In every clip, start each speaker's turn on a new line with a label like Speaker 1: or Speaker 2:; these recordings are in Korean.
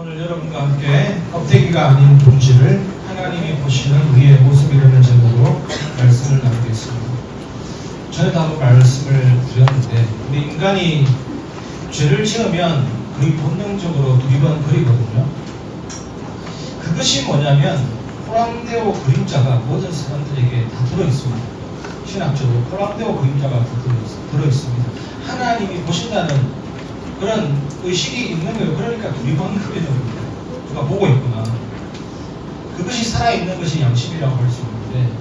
Speaker 1: 오늘 여러분과 함께 껍데기가 아닌 본질을 하나님이 보시는 우리의 모습이라는 제목으로 말씀을 나누겠습니다. 전에도 한번 말씀을 드렸는데 우리 인간이 죄를 지으면 거의 본능적으로 두리번거리거든요. 그것이 뭐냐면 포람데오 그림자가 모든 사람들에게 다 들어있습니다. 신학적으로 포람데오 그림자가 다 들어있습니다. 하나님이 보신다는 그런 의식이 있는 거예요. 그러니까 두리번거리는 겁니다. 누가 보고 있구나. 그것이 살아있는 것이 양심이라고 할 수 있는데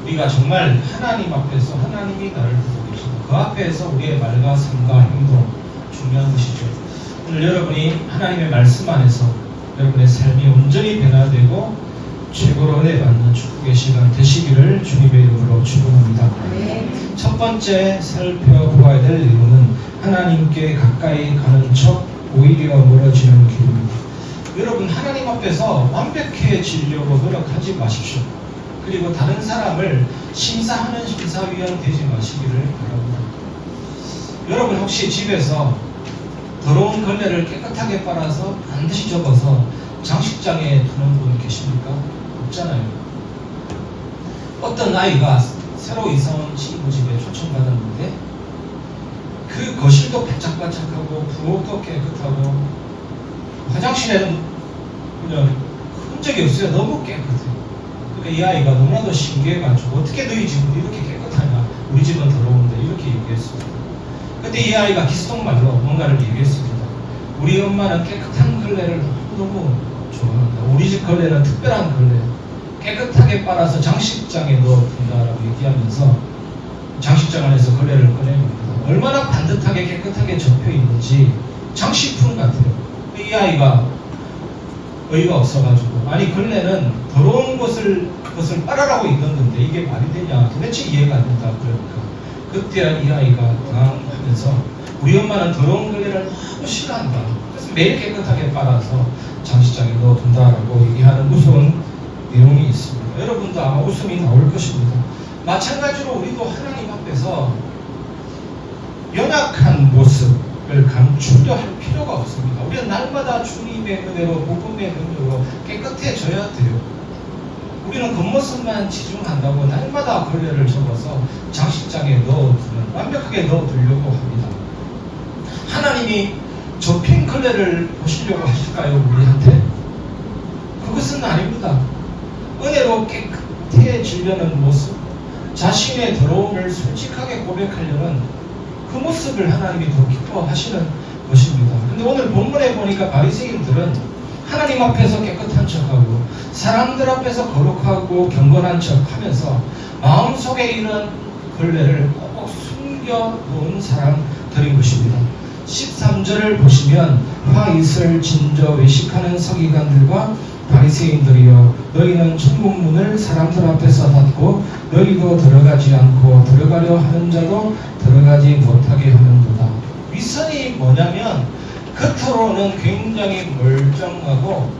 Speaker 1: 우리가 정말 하나님 앞에서 하나님이 나를 보고 계시다. 그 앞에서 우리의 말과 삶과 행동 중요한 것이죠. 오늘 여러분이 하나님의 말씀 안에서 여러분의 삶이 온전히 변화되고 최고로 은혜 받는 축복의 시간 되시기를 주님의 이름으로 축원합니다. 첫 번째 살펴보아야 될 이유는 하나님께 가까이 가는 척 오히려 멀어지는 길입니다. 여러분 하나님 앞에서 완벽해지려고 노력하지 마십시오. 그리고 다른 사람을 심사하는 심사위원 되지 마시기를 바랍니다. 여러분 혹시 집에서 더러운 걸레를 깨끗하게 빨아서 반드시 접어서 장식장에 두는 분 계십니까? 없잖아요. 어떤 아이가 새로 이사온 친구 집에 초청받았는데 그 거실도 반짝반짝하고 부엌도 깨끗하고 화장실에는 그냥 흔적이 없어요. 너무 깨끗해요. 그러니까 이 아이가 너무나도 신기해가지고 어떻게 너희 집은 이렇게 깨끗하냐, 우리 집은 더러운데 이렇게 얘기했습니다. 그때 이 아이가 기스통말로 뭔가를 얘기했습니다. 우리 엄마는 깨끗한 걸레를 너무 좋아한다. 우리 집 걸레는 특별한 걸레, 깨끗하게 빨아서 장식장에 넣어둔다라고 얘기하면서 장식장 안에서 걸레를 꺼내봅니다. 얼마나 반듯하게 깨끗하게 접혀 있는지 장식품 같아요. 이 아이가 어이가 없어가지고 아니 걸레는 더러운 것을 빨아라고 있는데 이게 말이 되냐, 도대체 이해가 안 된다. 그러니까 그때 이 아이가 당황하면서 우리 엄마는 더러운 걸레를 너무 싫어한다. 그래서 매일 깨끗하게 빨아서 장식장에 넣어둔다라고 얘기하는 무서운 내용이 있습니다. 여러분도 아마 웃음이 나올 것입니다. 마찬가지로 우리도 하나님 앞에서 연약한 모습을 감추려 할 필요가 없습니다. 우리는 날마다 주님의 은혜로 복음의 능력으로 깨끗해져야 돼요. 우리는 겉모습만 치중한다고 날마다 걸레를 접어서 장식장에 넣어두는, 완벽하게 넣어두려고 합니다. 하나님이 접힌 걸레를 보시려고 하실까요? 우리한테? 그것은 아닙니다. 은혜로 깨끗해지려는 모습, 자신의 더러움을 솔직하게 고백하려는 그 모습을 하나님이 더 기뻐하시는 것입니다. 근데 오늘 본문에 보니까 바리새인들은 하나님 앞에서 깨끗한 척하고 사람들 앞에서 거룩하고 경건한 척하면서 마음속에 있는 걸레를 꼭 숨겨놓은 사람들인 것입니다. 13절을 보시면 화 이슬 진저 외식하는 서기관들과 바리새인들이여 너희는 천국문을 사람들 앞에서 닫고 너희도 들어가지 않고 들어가려 하는 자도 들어가지 못하게 하는도다. 윗선이 뭐냐면 겉으로는 굉장히 멀쩡하고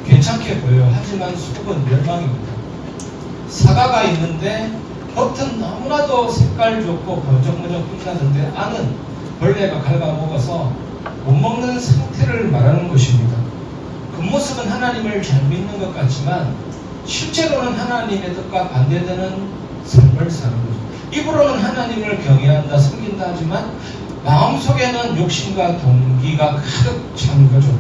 Speaker 1: 괜찮게 보여요. 하지만 속은 멸망입니다. 사과가 있는데 겉은 너무나도 색깔 좋고 번쩍번쩍 빛나는데 안은 벌레가 갉아먹어서 못 먹는 상태를 말하는 것입니다. 겉모습은 하나님을 잘 믿는 것 같지만 실제로는 하나님의 뜻과 반대되는 삶을 사는 거죠. 입으로는 하나님을 경외한다, 섬긴다 하지만 마음속에는 욕심과 동기가 가득 찬 거죠.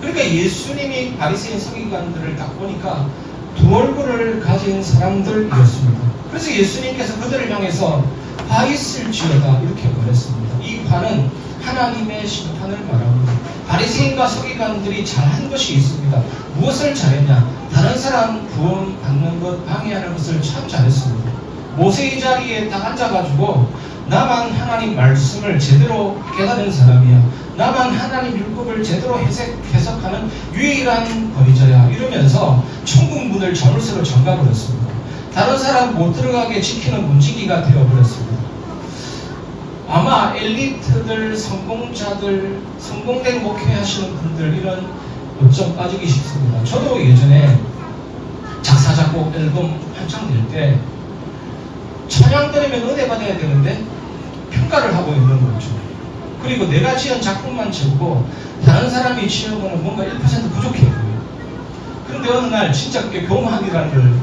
Speaker 1: 그러니까 예수님이 바리새인 서기관들을 딱 보니까 두 얼굴을 가진 사람들이었습니다. 그래서 예수님께서 그들을 향해서 화 있을지어다 이렇게 말했습니다. 이 화는 하나님의 심판을 말합니다. 바리새인과 서기관들이 잘한 것이 있습니다. 무엇을 잘했냐? 다른 사람 구원 받는 것 방해하는 것을 참 잘했습니다. 모세의 자리에 딱 앉아가지고 나만 하나님 말씀을 제대로 깨달은 사람이야, 나만 하나님 율법을 제대로 해석하는 유일한 권위자야 이러면서 천국 문을 자물쇠로 잠가버렸습니다. 다른 사람 못 들어가게 지키는 문지기가 되어버렸습니다. 아마 엘리트들, 성공자들, 성공된 목회하시는 분들 이런 요점 빠지기 쉽습니다. 저도 예전에 작사, 작곡 앨범 한창 낼 때 찬양 들으면 은혜 받아야 되는데 평가를 하고 있는 거죠. 그리고 내가 지은 작품만 채우고 다른 사람이 지은 거는 뭔가 1% 부족해 보여요. 그런데 어느 날 진짜 그게 교만이라는 걸,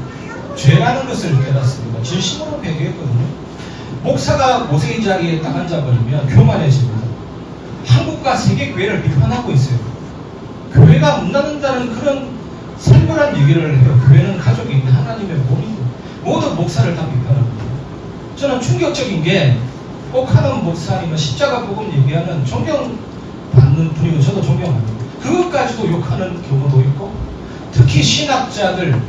Speaker 1: 죄라는 것을 깨닫습니다. 진심으로 회개했거든요. 목사가 모세의 자리에 딱 앉아버리면 교만해집니다. 한국과 세계 교회를 비판하고 있어요. 교회가 문 닫는다는 그런 살벌한 얘기를 해요. 교회는 가족인데 하나님의 몸인데 모든 목사를 다 비판합니다. 저는 충격적인 게 꼭 하는 목사님은 십자가 복음 얘기하는 존경받는 분이고 저도 존경합니다. 그것까지도 욕하는 경우도 있고, 특히 신학자들,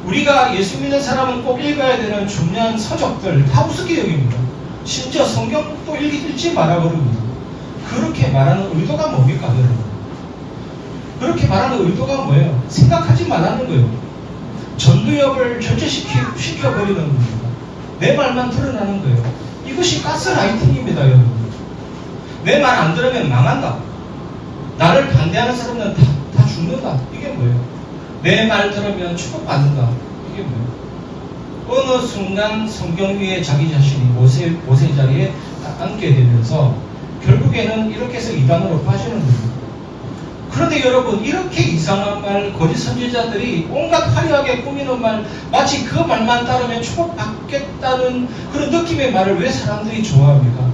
Speaker 1: 우리가 예수 믿는 사람은 꼭 읽어야 되는 중요한 서적들 다 우습게 여깁니다. 심지어 성경도 읽지 말아 버립니다. 그렇게 말하는 의도가 뭡니까, 여러분? 그렇게 말하는 의도가 뭐예요? 생각하지 말라는 거예요. 전두엽을 절제시켜버리는 겁니다. 내 말만 드러나는 거예요. 이것이 가스라이팅입니다, 여러분. 내 말 안 들으면 망한다. 나를 반대하는 사람은 다 죽는다. 이게 뭐예요? 내 말 들으면 축복받는다. 이게 뭐예요? 어느 순간 성경 위에 자기 자신이 모세 자리에 딱 앉게 되면서 결국에는 이렇게 해서 이단으로 빠지는 겁니다. 그런데 여러분, 이렇게 이상한 말, 거짓 선지자들이 온갖 화려하게 꾸미는 말, 마치 그 말만 따르면 축복받겠다는 그런 느낌의 말을 왜 사람들이 좋아합니까?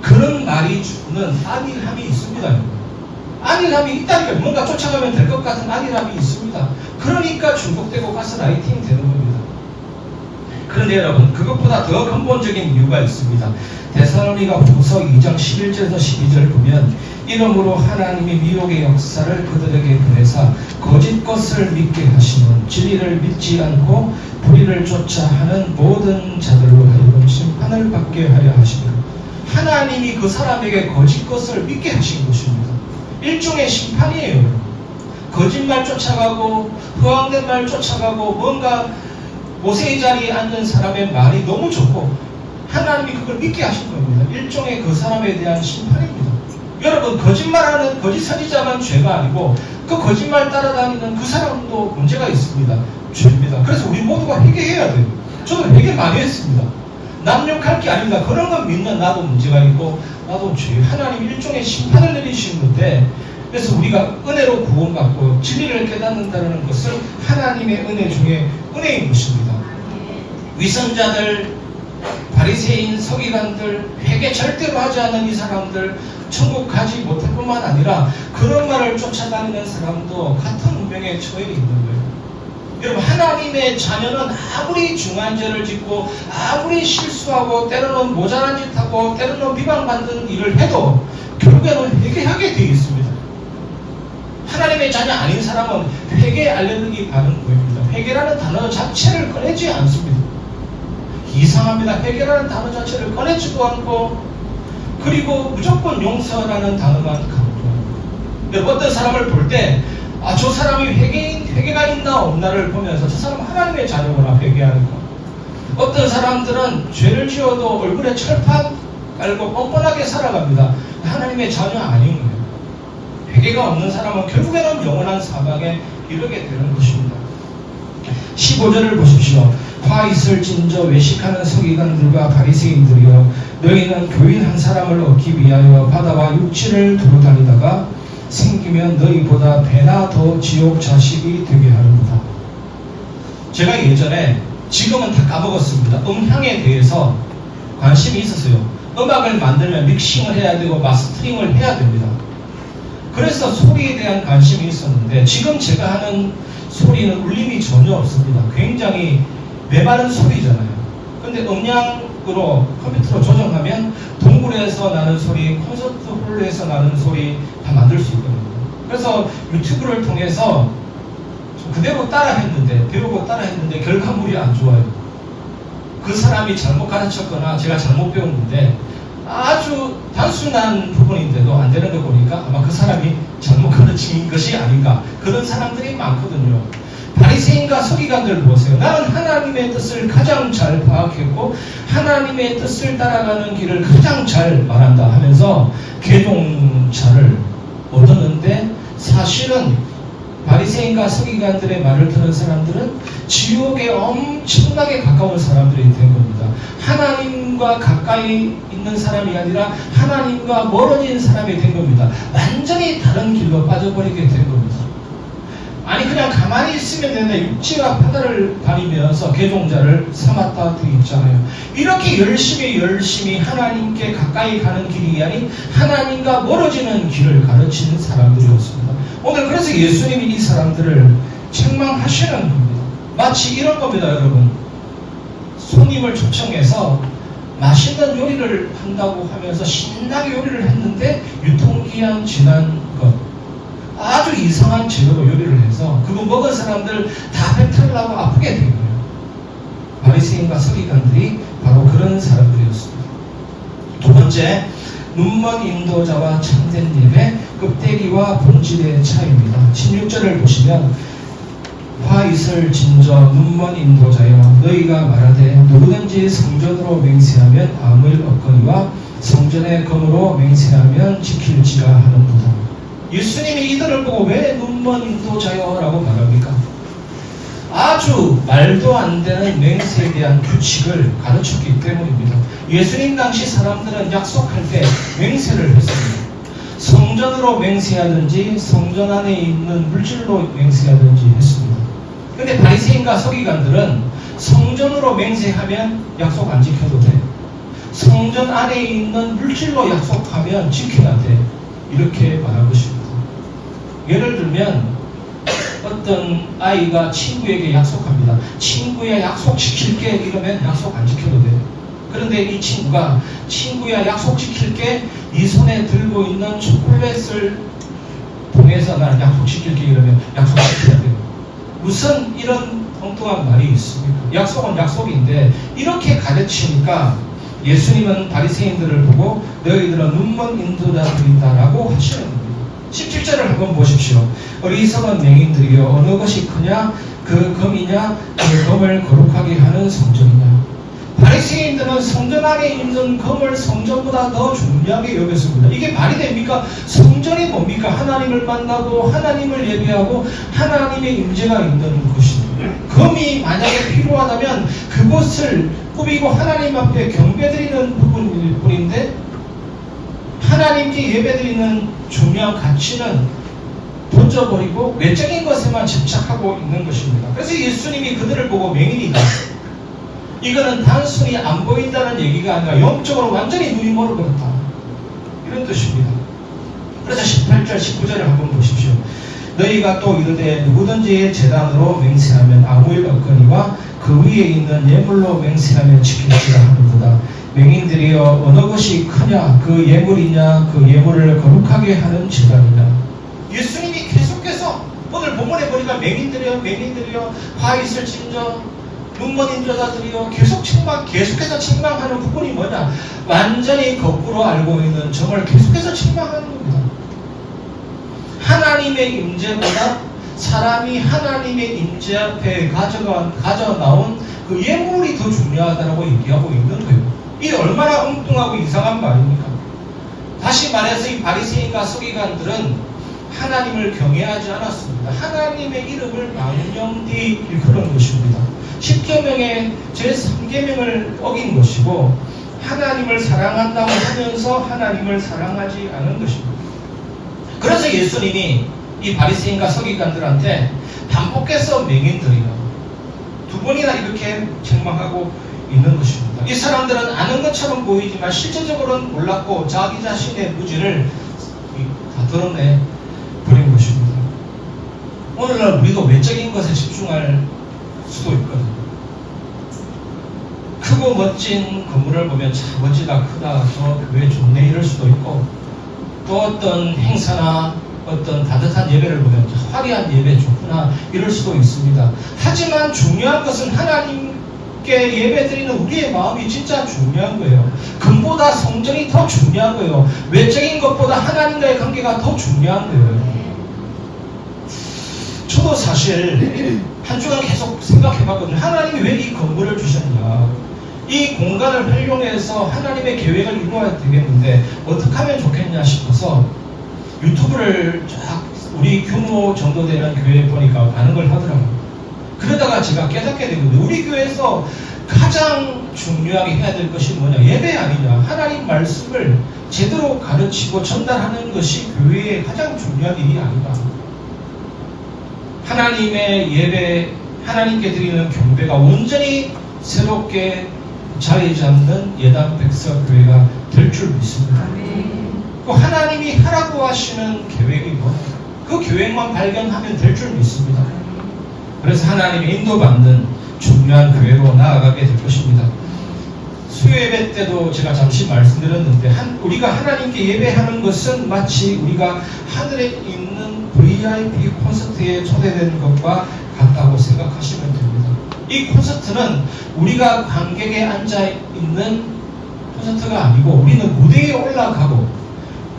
Speaker 1: 그런 말이 주는 안일함이 있습니다, 여러분. 안일함이 있다니까. 뭔가 쫓아가면 될 것 같은 안일함이 있습니다. 그러니까 중독되고 가스라이팅 되는 겁니다. 그런데 여러분, 그것보다 더 근본적인 이유가 있습니다. 데살로니가 후서 2장 11절에서 12절을 보면, 이러므로 하나님이 미혹의 역사를 그들에게 보내사 거짓 것을 믿게 하시는, 진리를 믿지 않고 불의를 쫓아 하는 모든 자들로 하여금 심판을 받게 하려 하시고, 하나님이 그 사람에게 거짓 것을 믿게 하신 것입니다. 일종의 심판이에요. 거짓말 쫓아가고 허황된 말 쫓아가고 뭔가 모세의 자리에 앉은 사람의 말이 너무 좋고 하나님이 그걸 믿게 하신 겁니다. 일종의 그 사람에 대한 심판입니다. 여러분, 거짓말하는 거짓 선지자만 죄가 아니고 그 거짓말 따라다니는 그 사람도 문제가 있습니다. 죄입니다. 그래서 우리 모두가 회개해야 돼요. 저도 회개 많이 했습니다. 남 욕할 게 아닙니다. 그런 건 믿는 나도 문제가 있고 나도 죄. 하나님 일종의 심판을 내리시는 건데, 그래서 우리가 은혜로 구원받고 진리를 깨닫는다는 것은 하나님의 은혜 중에 은혜인 것입니다. 위선자들, 바리새인, 서기관들, 회개 절대로 하지 않는 이 사람들, 천국 가지 못할 뿐만 아니라 그런 말을 쫓아다니는 사람도 같은 운명에 처해 있는 거예요. 여러분, 하나님의 자녀는 아무리 중한 죄를 짓고 아무리 실수하고 때로는 모자란 짓 하고 때로는 비방받는 일을 해도 결국에는 회개하게 되어 있습니다. 하나님의 자녀 아닌 사람은 회개 알레르기 반응 보입니다. 회개라는 단어 자체를 꺼내지 않습니다. 이상합니다. 회개라는 단어 자체를 꺼내지도 않고, 그리고 무조건 용서라는 단어만 강조합니다. 어떤 사람을 볼 때 저 사람이 회개가 있나 없나를 보면서 저 사람은 하나님의 자녀구나 회개하는 것. 어떤 사람들은 죄를 지어도 얼굴에 철판 깔고 뻔뻔하게 살아갑니다. 하나님의 자녀 아닌 거예요. 회개가 없는 사람은 결국에는 영원한 사망에 이르게 되는 것입니다. 15절을 보십시오. 화 있을진저 외식하는 서기관들과 바리새인들이여, 너희는 교인 한 사람을 얻기 위하여 바다와 육지를 두루 다니다가 생기면 너희보다 배나 더 지옥 자식이 되게 하는구나. 제가 예전에, 지금은 다 까먹었습니다, 음향에 대해서 관심이 있었어요. 음악을 만들면 믹싱을 해야 되고 마스터링을 해야 됩니다. 그래서 소리에 대한 관심이 있었는데, 지금 제가 하는 소리는 울림이 전혀 없습니다. 굉장히 메마른 소리잖아요. 근데 음량으로 컴퓨터로 조정하면 동굴에서 나는 소리, 콘서트 홀에서 나는 소리 다 만들 수 있거든요. 그래서 유튜브를 통해서 그대로 배우고 따라 했는데 결과물이 안 좋아요. 그 사람이 잘못 가르쳤거나 제가 잘못 배웠는데 아주 단순한 부분인데도 안 되는 거 보니까 아마 그 사람이 잘못 가르친 것이 아닌가, 그런 사람들이 많거든요. 바리새인과 서기관들 보세요. 나는 하나님의 뜻을 가장 잘 파악했고 하나님의 뜻을 따라가는 길을 가장 잘 말한다 하면서 개종자를 얻었는데, 사실은 바리새인과 서기관들의 말을 들은 사람들은 지옥에 엄청나게 가까운 사람들이 된 겁니다. 하나님과 가까이 있는 사람이 아니라 하나님과 멀어진 사람이 된 겁니다. 완전히 다른 길로 빠져버리게 된 겁니다. 아니 그냥 가만히 있으면 되는데 육지와 바다를 다니면서 개종자를 삼았다 그 있잖아요. 이렇게 열심히 하나님께 가까이 가는 길이 아닌 하나님과 멀어지는 길을 가르치는 사람들이었습니다. 오늘 그래서 예수님이 이 사람들을 책망하시는 겁니다. 마치 이런 겁니다, 여러분. 손님을 초청해서 맛있는 요리를 한다고 하면서 신나게 요리를 했는데 유통기한 지난 것, 아주 이상한 재료로 요리를 해서 그거 먹은 사람들 다 배탈 나고 아프게 된 거예요. 바리새인과 서기관들이 바로 그런 사람들이었습니다. 두 번째, 눈먼 인도자와 참된 예배, 껍데기와 본질의 차이입니다. 16절을 보시면 화 있을 진저 눈먼 인도자여 너희가 말하되 누구든지 성전으로 맹세하면 아무 일 없거니와 성전의 검으로 맹세하면 지킬지라 하는도다. 예수님이 이들을 보고 왜 눈먼 인도자여 라고 말합니까? 아주 말도 안 되는 맹세에 대한 규칙을 가르쳤기 때문입니다. 예수님 당시 사람들은 약속할 때 맹세를 했습니다. 성전으로 맹세하든지 성전 안에 있는 물질로 맹세하든지 했습니다. 근데 바리새인과 서기관들은 성전으로 맹세하면 약속 안 지켜도 돼. 성전 안에 있는 물질로 약속하면 지켜야 돼. 이렇게 말한 것입니다. 예를 들면 어떤 아이가 친구에게 약속합니다. 친구야 약속 지킬게 이러면 약속 안 지켜도 돼요. 그런데 이 친구가 친구야 약속 지킬게 네 손에 들고 있는 초콜릿을 통해서 나는 약속 지킬게 이러면 약속 지켜야 돼요. 무슨 이런 엉뚱한 말이 있습니까? 약속은 약속인데 이렇게 가르치니까 예수님은 바리새인들을 보고 너희들은 눈먼 인도자들이다라고 하시는 겁니다. 17절을 한번 보십시오. 어리석은 맹인들이여 어느 것이 크냐 그 검이냐 그 검을 거룩하게 하는 성전이냐. 바리새인들은 성전 안에 있는 검을 성전보다 더 중요하게 여겼습니다. 이게 말이 됩니까? 성전이 뭡니까? 하나님을 만나고 하나님을 예배하고 하나님의 임재가 있는 곳입니다. 검이 만약에 필요하다면 그곳을 꾸미고 하나님 앞에 경배드리는 부분일 뿐인데 하나님께 예배드리는 중요한 가치는 던져버리고 외적인 것에만 집착하고 있는 것입니다. 그래서 예수님이 그들을 보고 맹인이다. 이거는 단순히 안 보인다는 얘기가 아니라 영적으로 완전히 눈이 멀어버렸다. 이런 뜻입니다. 그래서 18절, 19절을 한번 보십시오. 너희가 또 이르되 누구든지 제단으로 맹세하면 아무 일 없거니와 그 위에 있는 예물로 맹세하면 지킬지라 하는도다. 맹인들이여 어느 것이 크냐 그 예물이냐 그 예물을 거룩하게 하는 제단이냐. 예수님이 계속해서 오늘 본문에 보니까 맹인들이여 화 있을 진저 눈먼 인도자들이여 계속해서 책망하는 부분이 뭐냐? 완전히 거꾸로 알고 있는 점을 계속해서 책망하는 겁니다. 하나님의 임재보다 사람이 하나님의 임재 앞에 가져 나온 그 예물이 더 중요하다고 얘기하고 있는 거예요. 이게 얼마나 엉뚱하고 이상한 말입니까? 다시 말해서 이 바리새인과 서기관들은 하나님을 경외하지 않았습니다. 하나님의 이름을 망령되이 일컬은 것입니다. 10계명의 제3계명을 어긴 것이고 하나님을 사랑한다고 하면서 하나님을 사랑하지 않은 것입니다. 그래서 예수님이 이 바리새인과 서기관들한테 반복해서 맹인들이요 두 번이나 이렇게 책망하고 있는 것입니다. 이 사람들은 아는 것처럼 보이지만 실제적으로는 몰랐고 자기 자신의 무지를 다 드러내 버린 것입니다. 오늘날 우리도 외적인 것에 집중할 수도 있거든요. 크고 멋진 건물을 보면 참 멋지다 크다 저 교회 좋네 이럴 수도 있고 또 어떤 행사나 어떤 따뜻한 예배를 보면 화려한 예배 좋구나 이럴 수도 있습니다. 하지만 중요한 것은 하나님께 예배드리는 우리의 마음이 진짜 중요한 거예요. 금보다 성전이 더 중요한 거예요. 외적인 것보다 하나님과의 관계가 더 중요한 거예요. 저도 사실 한 주간 계속 생각해봤거든요. 하나님이 왜 이 건물을 주셨냐. 이 공간을 활용해서 하나님의 계획을 이루어야 되겠는데 어떻게 하면 좋겠냐 싶어서 유튜브를 쫙 우리 규모 정도 되는 교회에 보니까 반응을 하더라고요. 그러다가 제가 깨닫게 되거든요. 우리 교회에서 가장 중요하게 해야 될 것이 뭐냐? 예배 아니냐? 하나님 말씀을 제대로 가르치고 전달하는 것이 교회의 가장 중요한 일이 아니다. 하나님의 예배, 하나님께 드리는 경배가 온전히 새롭게 자리 잡는 예단백석교회가 될 줄 믿습니다. 그 하나님이 하라고 하시는 계획이 뭐냐? 그 계획만 발견하면 될 줄 믿습니다. 그래서 하나님의 인도받는 중요한 교회로 나아가게 될 것입니다. 수요예배 때도 제가 잠시 말씀드렸는데 우리가 하나님께 예배하는 것은 마치 우리가 하늘에 있는 VIP 콘서트에 초대된 것과 같다고 생각하시면 됩니다. 이 콘서트는 우리가 관객에 앉아있는 콘서트가 아니고 우리는 무대에 올라가고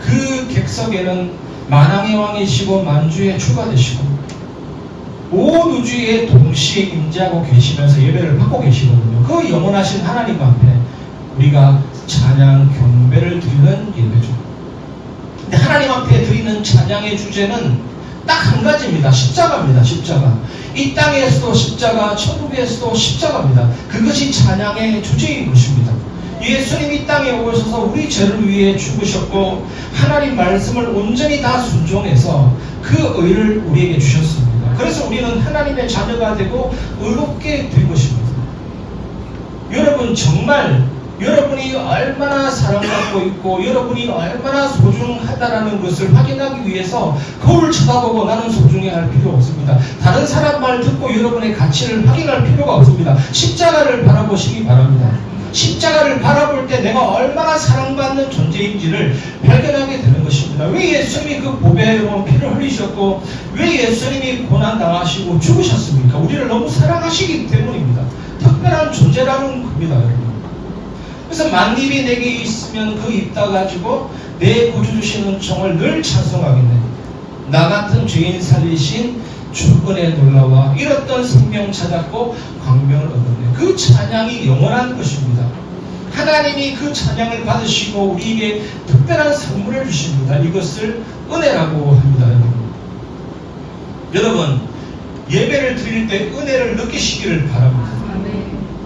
Speaker 1: 그 객석에는 만왕의 왕이시고 만주의 주가 되시고 온 우주에 동시에 임재하고 계시면서 예배를 받고 계시거든요. 그 영원하신 하나님 앞에 우리가 찬양 경배를 드리는 예배죠. 근데 하나님 앞에 드리는 찬양의 주제는 딱 한 가지입니다. 십자가입니다. 십자가. 이 땅에서도 십자가, 천국에서도 십자가입니다. 그것이 찬양의 주제인 것입니다. 예수님이 이 땅에 오셔서 우리 죄를 위해 죽으셨고 하나님 말씀을 온전히 다 순종해서 그 의를 우리에게 주셨습니다. 그래서 우리는 하나님의 자녀가 되고 의롭게 된 것입니다. 여러분 정말 여러분이 얼마나 사랑받고 있고 여러분이 얼마나 소중하다라는 것을 확인하기 위해서 거울을 쳐다보고 나는 소중해 할 필요 없습니다. 다른 사람 말 듣고 여러분의 가치를 확인할 필요가 없습니다. 십자가를 바라보시기 바랍니다. 십자가를 바라볼 때 내가 얼마나 사랑받는 존재인지를 발견하게 되는 것입니다. 왜 예수님이 그 보배로운 피를 흘리셨고 왜 예수님이 고난당하시고 죽으셨습니까? 우리를 너무 사랑하시기 때문입니다. 특별한 존재라는 겁니다, 여러분. 그래서 만입이 내게 있으면 그 입 닫아가지고 내 구주 주신 은총을 늘 찬송하겠네. 나 같은 죄인 살리신 주 은혜 놀라와 잃었던 생명 찾았고 광명을 얻었네. 그 찬양이 영원한 것입니다. 하나님이 그 찬양을 받으시고 우리에게 특별한 선물을 주십니다. 이것을 은혜라고 합니다. 여러분 예배를 드릴 때 은혜를 느끼시기를 바랍니다.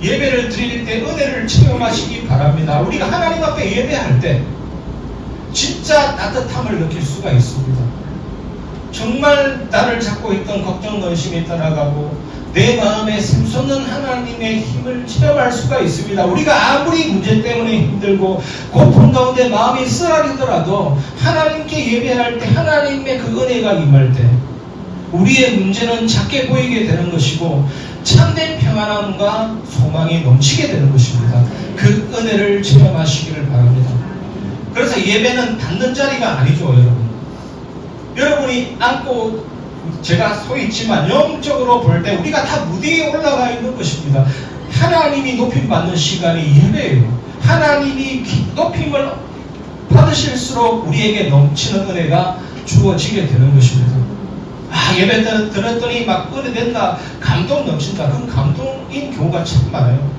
Speaker 1: 예배를 드릴 때 은혜를 체험하시기 바랍니다. 우리가 하나님 앞에 예배할 때 진짜 따뜻함을 느낄 수가 있습니다. 정말 나를 잡고 있던 걱정, 근심이 떠나가고 내 마음에 샘솟는 하나님의 힘을 체험할 수가 있습니다. 우리가 아무리 문제 때문에 힘들고 고통 가운데 마음이 쓰라리더라도 하나님께 예배할 때 하나님의 그 은혜가 임할 때 우리의 문제는 작게 보이게 되는 것이고 참된 평안함과 소망이 넘치게 되는 것입니다. 그 은혜를 체험하시기를 바랍니다. 그래서 예배는 받는 자리가 아니죠, 여러분. 여러분이 앉고 제가 서 있지만 영적으로 볼 때 우리가 다 무대에 올라가 있는 것입니다. 하나님이 높임 받는 시간이 예배예요. 하나님이 높임을 받으실수록 우리에게 넘치는 은혜가 주어지게 되는 것입니다. 예배 들었더니 막 은혜 된다, 감동 넘친다. 그럼 감동인 경우가 참 많아요.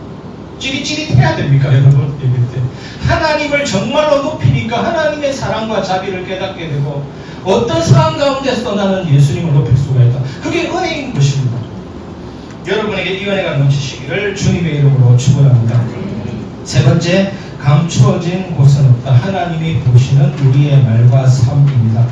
Speaker 1: 찌릿찌릿해야 됩니까, 여러분? 예배 때 하나님을 정말로 높이니까 하나님의 사랑과 자비를 깨닫게 되고 어떤 상황 가운데서 나는 예수님을 높일 수가 있다. 그게 은혜인 것입니다. 여러분에게 이 은혜가 넘치시기를 주님의 이름으로 축원합니다. 세 번째, 감추어진 곳은 없다. 하나님이 보시는 우리의 말과 삶입니다.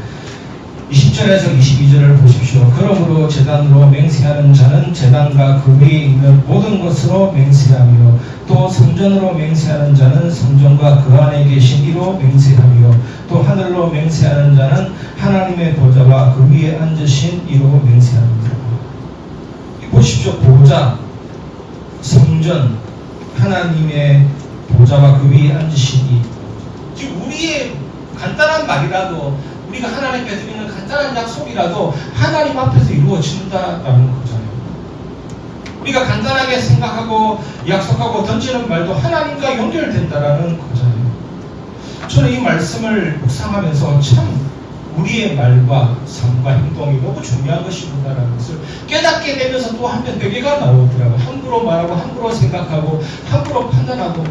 Speaker 1: 20절에서 22절을 보십시오. 그러므로 제단으로 맹세하는 자는 제단과 그 위에 있는 모든 것으로 맹세하며 또 성전으로 맹세하는 자는 성전과 그 안에 계신 이로 맹세하며 또 하늘로 맹세하는 자는 하나님의 보좌와 그 위에 앉으신 이로 맹세합니다. 보십시오. 보좌, 성전, 하나님의 보좌와 그 위에 앉으신 이. 지금 우리의 간단한 말이라도 우리가 하나님께 드리는 간단한 약속이라도 하나님 앞에서 이루어진다라는 거잖아요. 우리가 간단하게 생각하고 약속하고 던지는 말도 하나님과 연결된다라는 거잖아요. 저는 이 말씀을 묵상하면서 참 우리의 말과 삶과 행동이 너무 중요한 것이구나라는 것을 깨닫게 되면서 또 한편 회개가 나오더라고요. 함부로 말하고 함부로 생각하고 함부로 판단하고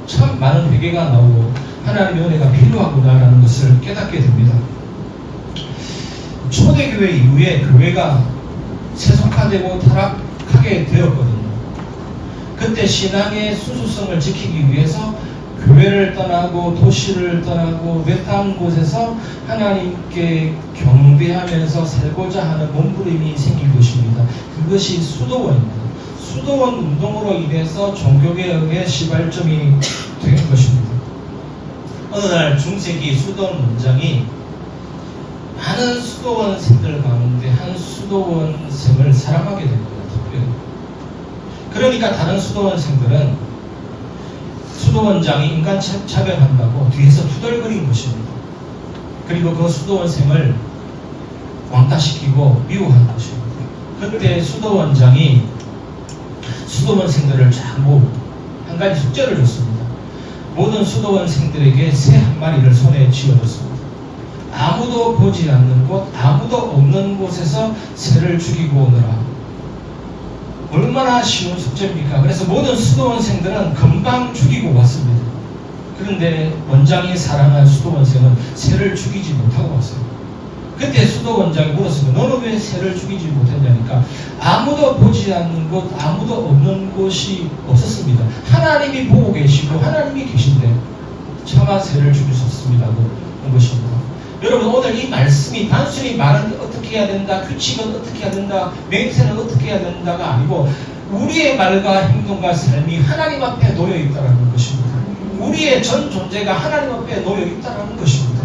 Speaker 1: 참 많은 회개가 나오고 하나님의 은혜가 필요하구나라는 것을 깨닫게 됩니다. 초대교회 이후에 교회가 세속화되고 타락하게 되었거든요. 그때 신앙의 순수성을 지키기 위해서 교회를 떠나고 도시를 떠나고 외딴 곳에서 하나님께 경배하면서 살고자 하는 몸부림이 생긴 것입니다. 그것이 수도원입니다. 수도원 운동으로 인해서 종교개혁의 시발점이 된 것입니다. 어느 날 중세기 수도원 원장이 많은 수도원생들 가운데 한 수도원생을 사랑하게 됩니다. 특별히. 그러니까 다른 수도원생들은 수도원장이 인간 차별한다고 뒤에서 투덜거린 것입니다. 그리고 그 수도원생을 왕따시키고 미워한 것입니다. 그때 수도원장이 수도원생들을 전부 한 가지 숙제를 줬습니다. 모든 수도원생들에게 새 한 마리를 손에 쥐어줬습니다. 아무도 보지 않는 곳, 아무도 없는 곳에서 새를 죽이고 오너라. 얼마나 쉬운 숙제입니까? 그래서 모든 수도원생들은 금방 죽이고 왔습니다. 그런데 원장이 사랑한 수도원생은 새를 죽이지 못하고 왔어요. 그때 수도원장이 물었습니다. 너는 왜 새를 죽이지 못했냐니까 아무도 보지 않는 곳, 아무도 없는 곳이 없었습니다. 하나님이 보고 계시고 하나님이 계신데 차마 새를 죽일 수 없습니다고 한 것입니다. 여러분, 오늘 이 말씀이 단순히 말은 어떻게 해야 된다, 규칙은 어떻게 해야 된다, 맹세는 어떻게 해야 된다가 아니고 우리의 말과 행동과 삶이 하나님 앞에 놓여 있다는 것입니다. 우리의 전 존재가 하나님 앞에 놓여 있다는 것입니다.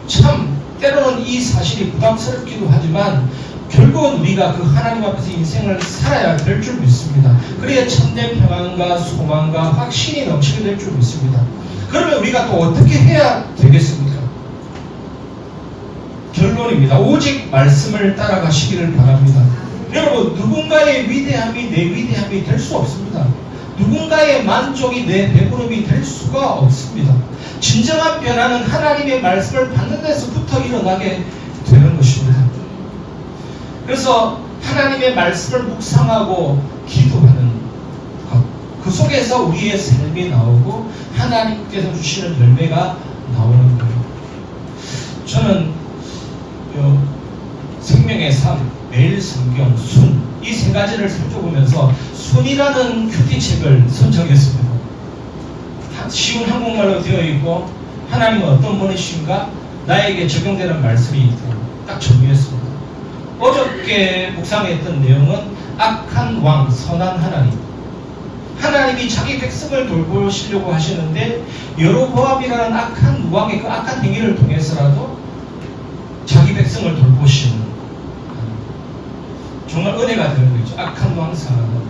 Speaker 1: 참 때로는 이 사실이 부담스럽기도 하지만 결국은 우리가 그 하나님 앞에서 인생을 살아야 될 줄 믿습니다. 그래야 참된 평안과 소망과 확신이 넘치게 될 줄 믿습니다. 그러면 우리가 또 어떻게 해야 되겠습니까? 결론입니다. 오직 말씀을 따라가시기를 바랍니다. 여러분, 누군가의 위대함이 내 위대함이 될 수 없습니다. 누군가의 만족이 내 배부름이 될 수가 없습니다. 진정한 변화는 하나님의 말씀을 받는 데서부터 일어나게 되는 것입니다. 그래서 하나님의 말씀을 묵상하고 기도하는 것, 그 속에서 우리의 삶이 나오고 하나님께서 주시는 열매가 나오는 거예요. 저는 생명의 삶, 매일 성경, 순, 이 세 가지를 살펴보면서 순이라는 큐티책을 선정했습니다. 쉬운 한국말로 되어 있고 하나님은 어떤 분이신가? 나에게 적용되는 말씀이 있고 딱 정리했습니다. 어저께 묵상했던 내용은 악한 왕, 선한 하나님. 하나님이 자기 백성을 돌보시려고 하시는데 여로보암이라는 악한 왕의 그 악한 행위를 통해서라도 자기 백성을 돌보시는 정말 은혜가 되는 거죠. 악한 왕, 선한 왕.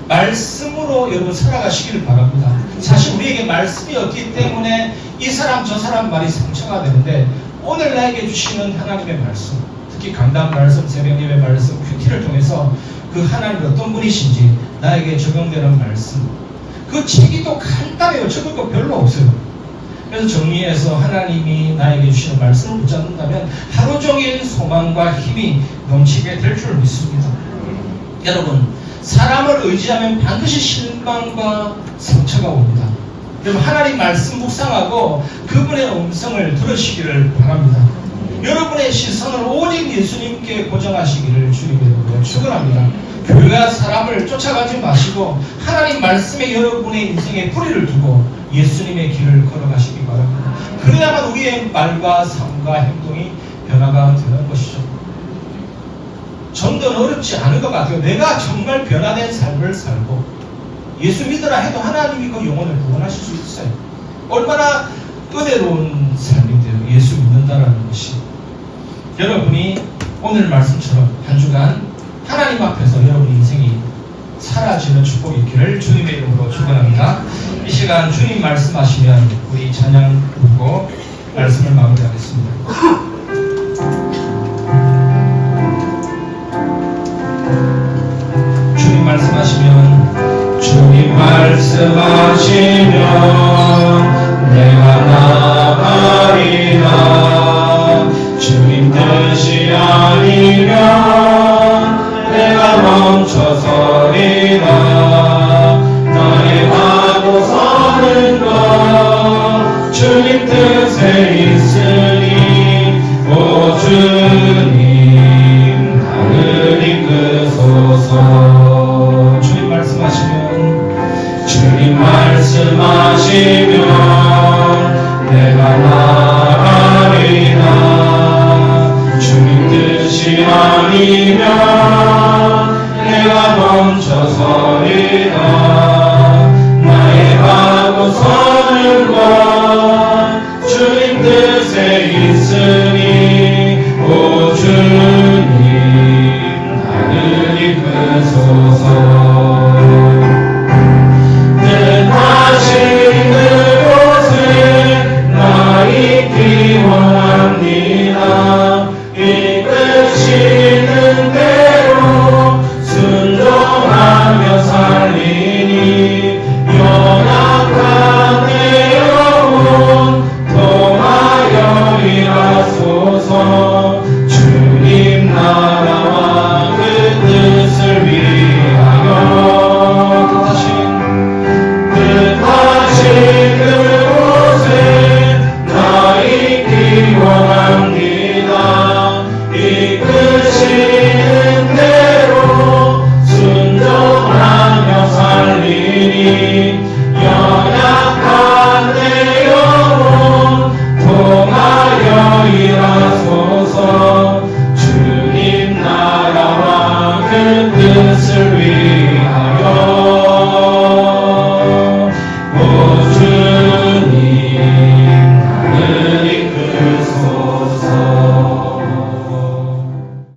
Speaker 1: 말씀으로 여러분 살아가시길 바랍니다. 사실 우리에게 말씀이 없기 때문에 이 사람 저 사람 말이 상처가 되는데 오늘 나에게 주시는 하나님의 말씀, 특히 강단 말씀, 새벽예배 말씀, 큐티를 통해서 그 하나님이 어떤 분이신지 나에게 적용되는 말씀, 그 책이 또 간단해요. 적을 거 별로 없어요. 그래서 정리해서 하나님이 나에게 주시는 말씀을 붙잡는다면 하루 종일 소망과 힘이 넘치게 될 줄 믿습니다. 여러분, 사람을 의지하면 반드시 실망과 상처가 옵니다. 여러분, 하나님 말씀 묵상하고 그분의 음성을 들으시기를 바랍니다. 여러분의 시선을 오직 예수님께 고정하시기를 주님으로 축원합니다. 교회와 사람을 쫓아가지 마시고 하나님 말씀에 여러분의 인생에 뿌리를 두고 예수님의 길을 걸어가시기 바랍니다. 그래야만 우리의 말과 삶과 행동이 변화가 되는 것이죠. 좀 더 어렵지 않은 것 같아요. 내가 정말 변화된 삶을 살고 예수 믿으라 해도 하나님이 그 영혼을 구원하실 수 있어요. 얼마나 은혜로운 삶인데요. 예수 믿는다라는 것이. 여러분이 오늘 말씀처럼 한 주간 하나님 앞에서 여러분 인생이 사라지는 축복이 있기를 주님의 이름으로 축원합니다. 이 시간 주님 말씀하시면 우리 찬양 부르고 말씀을 마무리하겠습니다. 주님 말씀하시면 주님 말씀하시면 내가 나가리라. 주님 뜻이